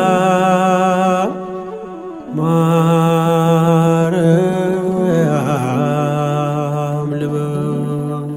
ማርያም ማርያም ልበል።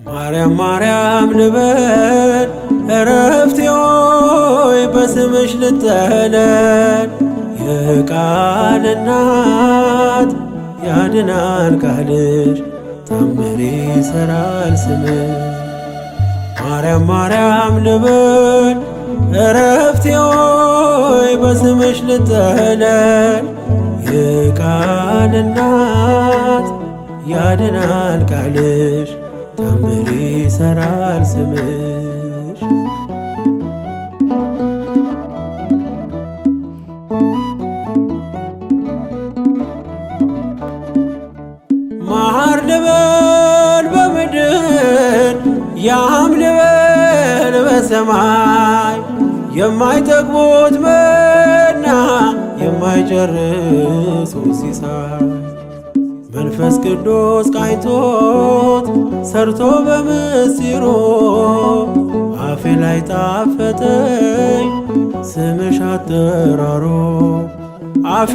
ማርያም ማርያም ልበል እረፍቴ ሆይ በስምሽ ልጠለል። የቃል እናት ያድናል ቃልሽ ታምር ይሠራል ስምሽ። ማርያም ማርያም ልበል እረፍቴ ሆይ በስምሽ ልጠለል። የቃል እናት ያድናል ቃልሽ ታምር ይሠራል ስምሽ። መሐር ልበል በምድር ያም ልበል በሰማይ የማይጠግቡት መና የማይጨርሱት ሲሳይ መንፈስ ቅዱስ ቃኝቶት ሰርቶ በምስጢሩ አፌ ላይ ጣፈጠኝ ስምሽ አጠራሮ። አፌ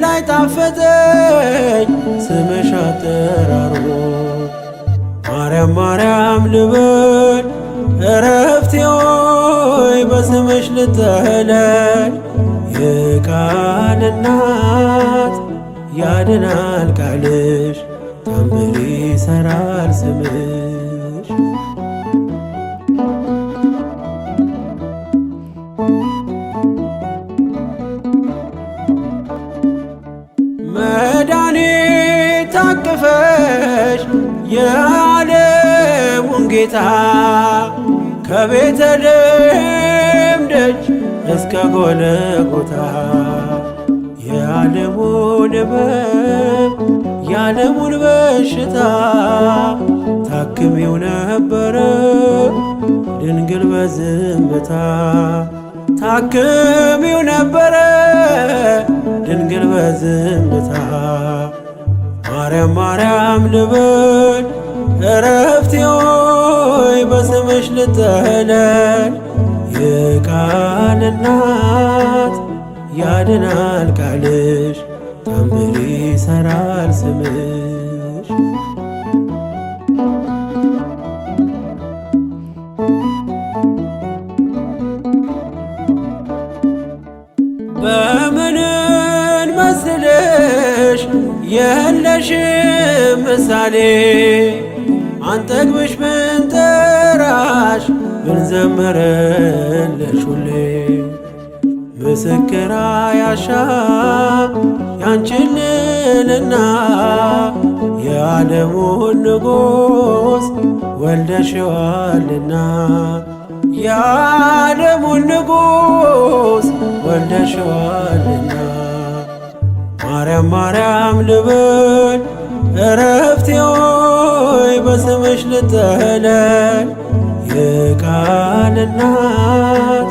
ላይ ጣፈጠኝ ስምሽ አጠራሮ። ማርያም ማርያም ልበል እረፍቴ ሆይ በስምሽ ልጠለል። የቃል እናት ያድናል ቃልሽ ታምር ይሠራል ስምሽ። መድኃኒት ታቅፈሽ የዓለሙን ጌታ ከቤተልሔም ደጅ እስከ ጎልጎታ የዓለሙን ሕመም የዓለሙን በሽታ ታክሚው ነበረ ድንግል በዝምታ። ታክሚው ነበረ ድንግል በዝምታ። ማርያም ማርያም ልበል እረፍቴ ሆይ በስምሽ ልጠለል። የቃል እናት ያድናል ቃልሽ ታምር ይሠራል ስምሽ። በምንን መስልሽ የለሽም ምሳሌ አንጠግብሽ ብንጠራሽ ብንዘምርልሽ ሁሌ። ምስክር አያሻም ያንቺን ልዕልና የዓለሙን ንጉሥ ወልደሽዋልና። የዓለሙን ንጉሥ ወልደሽዋልና። ማርያም ማርያም ልበል እረፍቴ ሆይ በስምሽ ልጠለል። የቃል እናት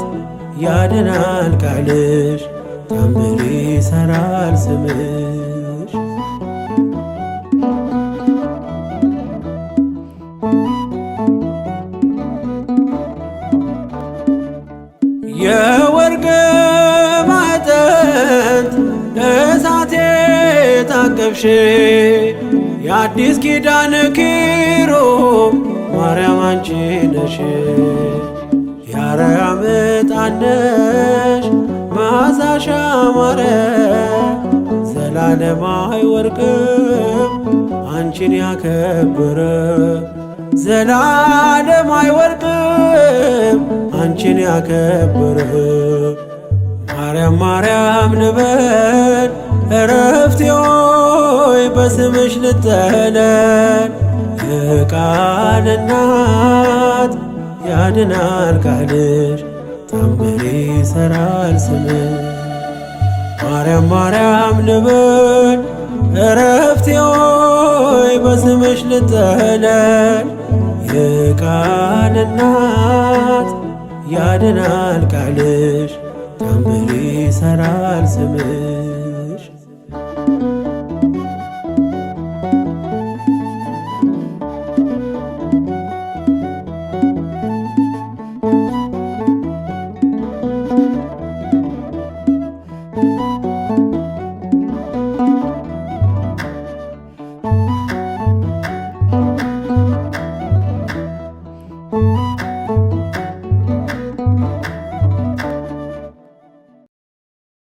ያድናል ቃልሽ ታምር ይሠራል ስምሽ። የወርቅ ማዕጠንት እሳቴ ታቀፍሽ የአዲስ ኪዳን ኪሩብ ማርያም አንቺ ነሽ። የአርያም ዕጣን ነሽ መዓዛሽ ያማረ ዘላለም አይወድቅም አንቺን ያከበረ። ዘላለም አይወድቅም አንቺን ያከበረ። ማርያም ማርያም ልበል እረፍቴ ሆይ በስምሽ ልጠለል። የቃል እናት ያድናል ቃልሽ ታምር ይሠራል ስምሽ። ማርያም ማርያም ልበል እረፍቴ ሆይ በስምሽ ልጠለል። የቃል እናት ያድናል ቃልሽ ታምር ይሠራል ስምሽ።